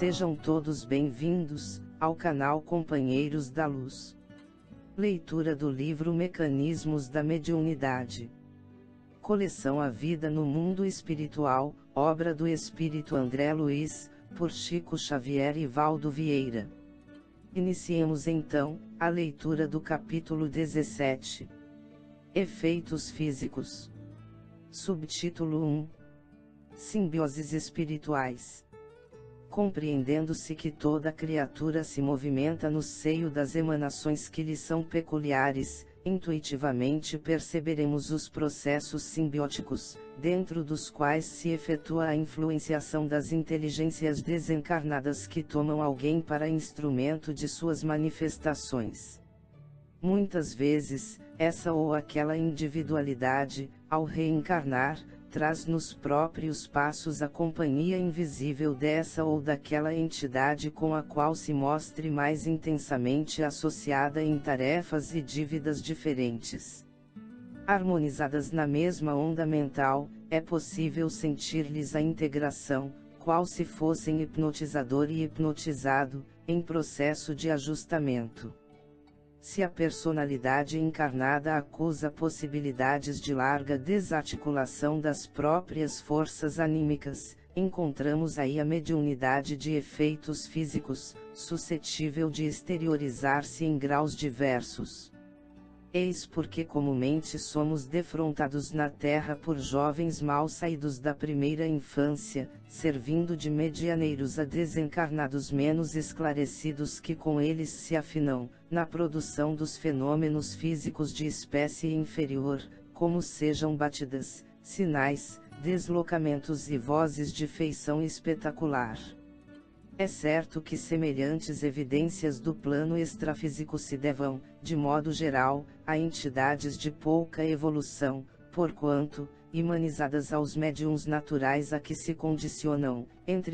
Sejam todos bem-vindos ao canal Companheiros da Luz. Leitura do livro Mecanismos da Mediunidade. Coleção A Vida no Mundo Espiritual, obra do Espírito André Luiz, por Chico Xavier e Valdo Vieira. Iniciemos então a leitura do capítulo 17. Efeitos físicos. Subtítulo 1. Simbioses espirituais. Compreendendo-se que toda criatura se movimenta no seio das emanações que lhe são peculiares, intuitivamente perceberemos os processos simbióticos, dentro dos quais se efetua a influenciação das inteligências desencarnadas que tomam alguém para instrumento de suas manifestações. Muitas vezes, essa ou aquela individualidade, ao reencarnar, traz nos próprios passos a companhia invisível dessa ou daquela entidade com a qual se mostre mais intensamente associada em tarefas e dívidas diferentes. Harmonizadas na mesma onda mental, é possível sentir-lhes a integração, qual se fossem hipnotizador e hipnotizado, em processo de ajustamento. Se a personalidade encarnada acusa possibilidades de larga desarticulação das próprias forças anímicas, encontramos aí a mediunidade de efeitos físicos, suscetível de exteriorizar-se em graus diversos. Eis porque comumente somos defrontados na Terra por jovens mal saídos da primeira infância, servindo de medianeiros a desencarnados menos esclarecidos que com eles se afinam, na produção dos fenômenos físicos de espécie inferior, como sejam batidas, sinais, deslocamentos e vozes de feição espetacular. É certo que semelhantes evidências do plano extrafísico se devam, de modo geral, a entidades de pouca evolução, porquanto, imanizadas aos médiuns naturais a que se condicionam,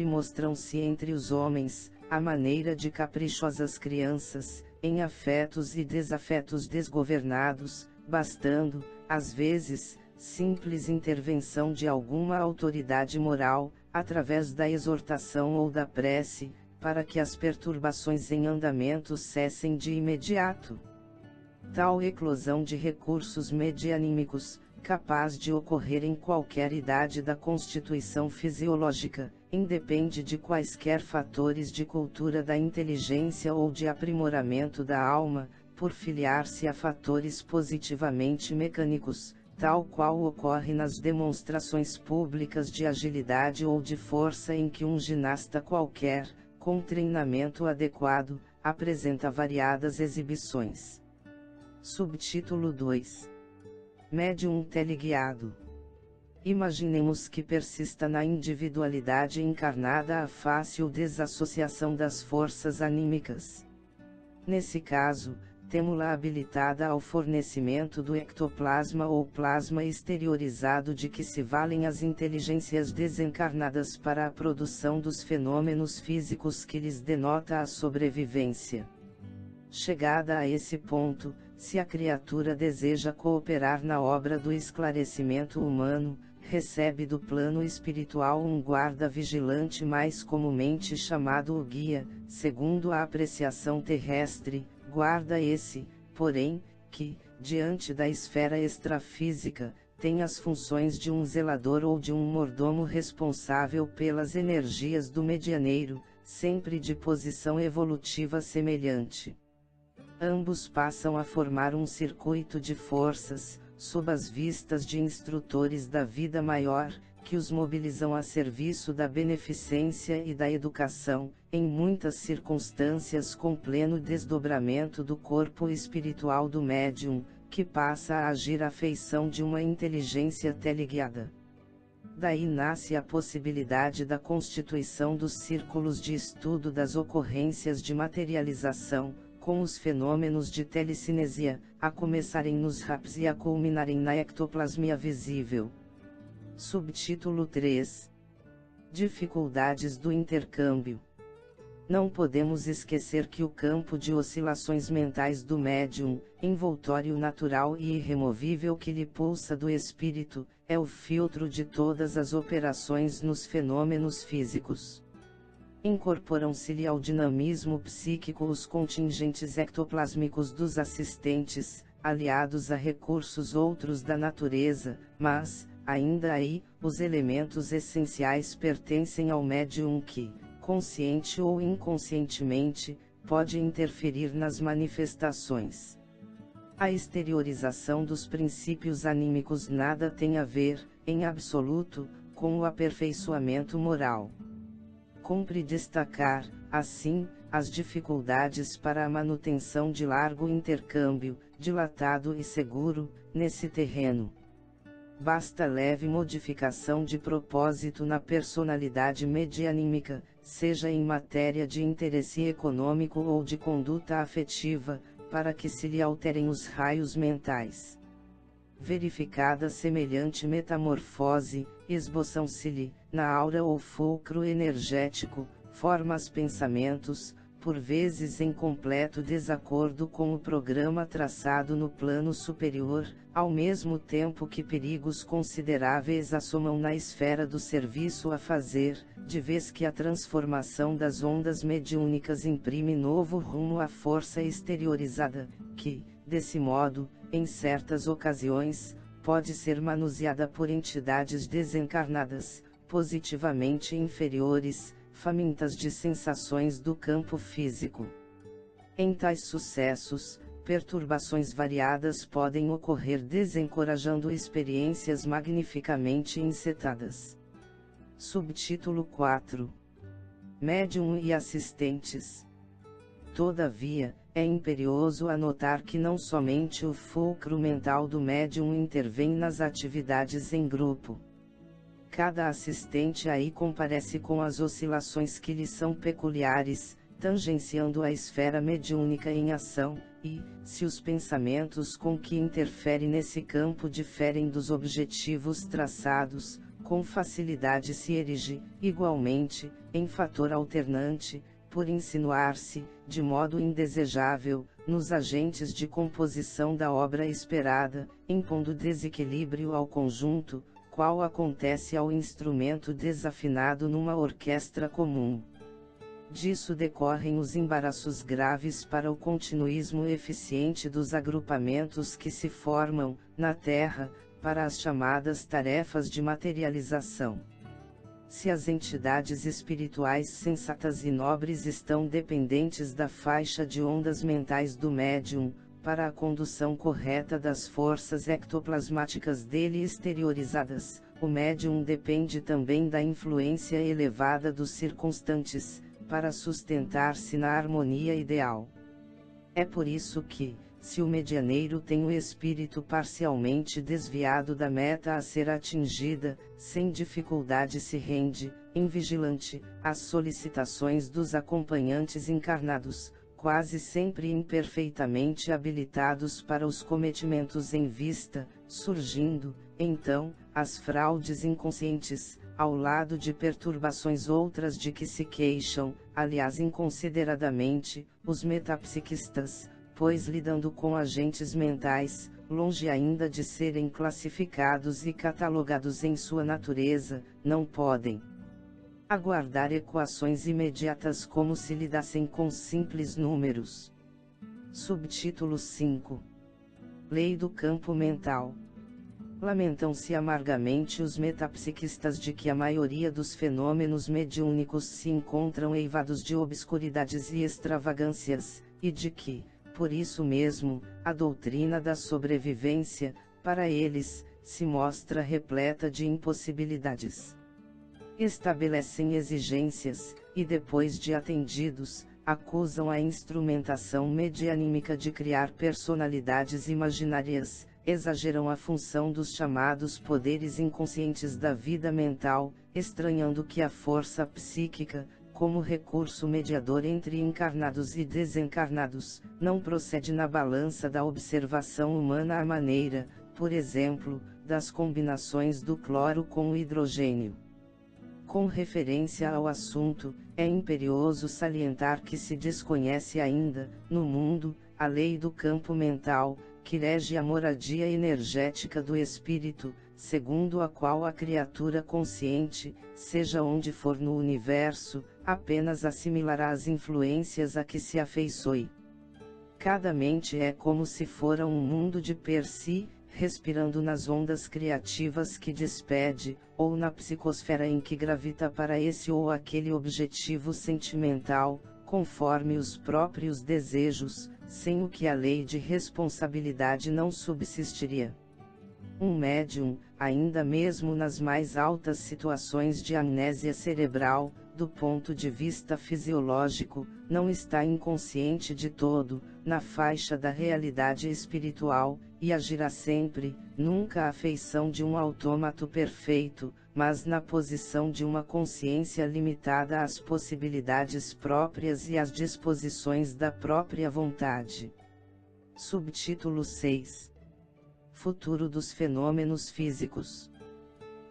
mostram-se entre os homens, à maneira de caprichosas crianças, em afetos e desafetos desgovernados, bastando, às vezes, simples intervenção de alguma autoridade moral, através da exortação ou da prece, para que as perturbações em andamento cessem de imediato. Tal eclosão de recursos medianímicos, capaz de ocorrer em qualquer idade da constituição fisiológica, independe de quaisquer fatores de cultura da inteligência ou de aprimoramento da alma, por filiar-se a fatores positivamente mecânicos, tal qual ocorre nas demonstrações públicas de agilidade ou de força em que um ginasta qualquer, com treinamento adequado, apresenta variadas exibições. Subtítulo 2. Médium teleguiado. Imaginemos que persista na individualidade encarnada a fácil desassociação das forças anímicas. Nesse caso, temo-la habilitada ao fornecimento do ectoplasma ou plasma exteriorizado de que se valem as inteligências desencarnadas para a produção dos fenômenos físicos que lhes denota a sobrevivência. Chegada a esse ponto, se a criatura deseja cooperar na obra do esclarecimento humano, recebe do plano espiritual um guarda vigilante mais comumente chamado o guia, segundo a apreciação terrestre, guarda esse, porém, que, diante da esfera extrafísica, tem as funções de um zelador ou de um mordomo responsável pelas energias do medianeiro, sempre de posição evolutiva semelhante. Ambos passam a formar um circuito de forças, sob as vistas de instrutores da vida maior, que os mobilizam a serviço da beneficência e da educação, em muitas circunstâncias com pleno desdobramento do corpo espiritual do médium, que passa a agir à feição de uma inteligência teleguiada. Daí nasce a possibilidade da constituição dos círculos de estudo das ocorrências de materialização, com os fenômenos de telecinesia, a começarem nos RAPs e a culminarem na ectoplasmia visível. Subtítulo 3. Dificuldades do intercâmbio. Não podemos esquecer que o campo de oscilações mentais do médium, envoltório natural e irremovível que lhe pulsa do espírito, é o filtro de todas as operações nos fenômenos físicos. Incorporam-se-lhe ao dinamismo psíquico os contingentes ectoplásmicos dos assistentes, aliados a recursos outros da natureza, mas, ainda aí, os elementos essenciais pertencem ao médium que, consciente ou inconscientemente, pode interferir nas manifestações. A exteriorização dos princípios anímicos nada tem a ver, em absoluto, com o aperfeiçoamento moral. Cumpre destacar, assim, as dificuldades para a manutenção de largo intercâmbio, dilatado e seguro, nesse terreno. Basta leve modificação de propósito na personalidade medianímica, seja em matéria de interesse econômico ou de conduta afetiva, para que se lhe alterem os raios mentais. Verificada semelhante metamorfose, esboçam-se-lhe, na aura ou fulcro energético, formas pensamentos, por vezes em completo desacordo com o programa traçado no plano superior, ao mesmo tempo que perigos consideráveis assomam na esfera do serviço a fazer, de vez que a transformação das ondas mediúnicas imprime novo rumo à força exteriorizada, que, desse modo, em certas ocasiões, pode ser manuseada por entidades desencarnadas, positivamente inferiores, famintas de sensações do campo físico. Em tais sucessos, perturbações variadas podem ocorrer desencorajando experiências magnificamente encetadas. Subtítulo 4. Médium e assistentes. Todavia, é imperioso anotar que não somente o fulcro mental do médium intervém nas atividades em grupo. Cada assistente aí comparece com as oscilações que lhe são peculiares, tangenciando a esfera mediúnica em ação, e, se os pensamentos com que interfere nesse campo diferem dos objetivos traçados, com facilidade se erige, igualmente, em fator alternante, por insinuar-se, de modo indesejável, nos agentes de composição da obra esperada, impondo desequilíbrio ao conjunto, qual acontece ao instrumento desafinado numa orquestra comum. Disso decorrem os embaraços graves para o continuismo eficiente dos agrupamentos que se formam, na Terra, para as chamadas tarefas de materialização. Se as entidades espirituais sensatas e nobres estão dependentes da faixa de ondas mentais do médium, para a condução correta das forças ectoplasmáticas dele exteriorizadas, o médium depende também da influência elevada dos circunstantes, para sustentar-se na harmonia ideal. É por isso que, se o medianeiro tem o espírito parcialmente desviado da meta a ser atingida, sem dificuldade se rende, invigilante, às solicitações dos acompanhantes encarnados, quase sempre imperfeitamente habilitados para os cometimentos em vista, surgindo, então, as fraudes inconscientes, ao lado de perturbações outras de que se queixam, aliás inconsideradamente, os metapsiquistas, pois lidando com agentes mentais, longe ainda de serem classificados e catalogados em sua natureza, não podem aguardar equações imediatas como se lidassem com simples números. Subtítulo 5. Lei do campo mental. Lamentam-se amargamente os metapsiquistas de que a maioria dos fenômenos mediúnicos se encontram eivados de obscuridades e extravagâncias, e de que, por isso mesmo, a doutrina da sobrevivência, para eles, se mostra repleta de impossibilidades. Estabelecem exigências, e depois de atendidos, acusam a instrumentação medianímica de criar personalidades imaginárias, exageram a função dos chamados poderes inconscientes da vida mental, estranhando que a força psíquica, como recurso mediador entre encarnados e desencarnados, não procede na balança da observação humana à maneira, por exemplo, das combinações do cloro com o hidrogênio. Com referência ao assunto, é imperioso salientar que se desconhece ainda, no mundo, a lei do campo mental, que rege a moradia energética do espírito, segundo a qual a criatura consciente, seja onde for no universo, apenas assimilará as influências a que se afeiçoe. Cada mente é como se fora um mundo de per si, respirando nas ondas criativas que despede, ou na psicosfera em que gravita para esse ou aquele objetivo sentimental, conforme os próprios desejos, sem o que a lei de responsabilidade não subsistiria. Um médium, ainda mesmo nas mais altas situações de amnésia cerebral, do ponto de vista fisiológico, não está inconsciente de todo, na faixa da realidade espiritual, e agirá sempre, nunca à feição de um autômato perfeito, mas na posição de uma consciência limitada às possibilidades próprias e às disposições da própria vontade. Subtítulo 6. Futuro dos fenômenos físicos.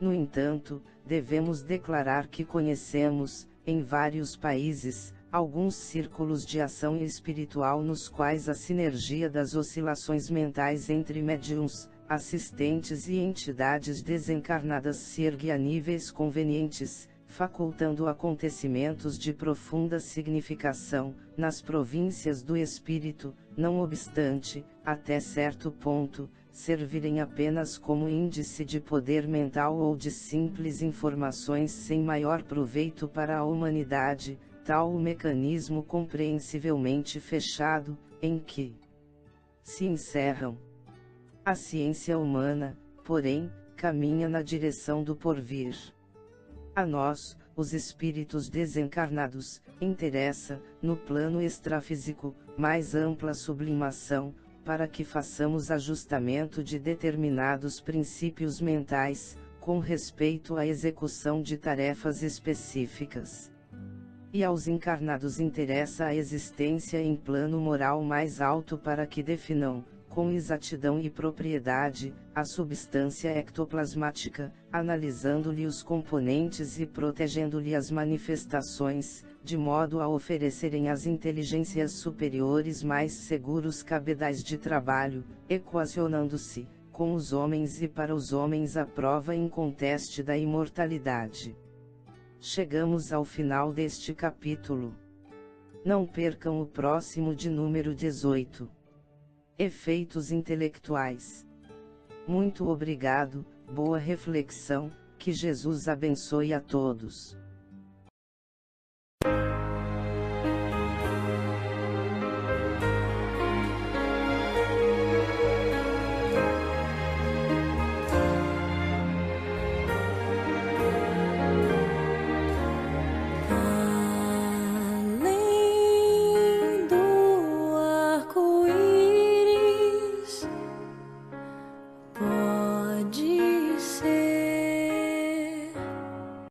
No entanto, devemos declarar que conhecemos, em vários países, alguns círculos de ação espiritual nos quais a sinergia das oscilações mentais entre médiuns, assistentes e entidades desencarnadas se ergue a níveis convenientes, facultando acontecimentos de profunda significação, nas províncias do espírito, não obstante, até certo ponto, servirem apenas como índice de poder mental ou de simples informações sem maior proveito para a humanidade, tal o mecanismo compreensivelmente fechado, em que se encerram. A ciência humana, porém, caminha na direção do porvir. A nós, os espíritos desencarnados, interessa, no plano extrafísico, mais ampla sublimação, para que façamos ajustamento de determinados princípios mentais, com respeito à execução de tarefas específicas. E aos encarnados interessa a existência em plano moral mais alto para que definam, com exatidão e propriedade, a substância ectoplasmática, analisando-lhe os componentes e protegendo-lhe as manifestações, de modo a oferecerem às inteligências superiores mais seguros cabedais de trabalho, equacionando-se, com os homens e para os homens a prova inconteste da imortalidade. Chegamos ao final deste capítulo. Não percam o próximo de número 18. Efeitos intelectuais. Muito obrigado, boa reflexão, que Jesus abençoe a todos.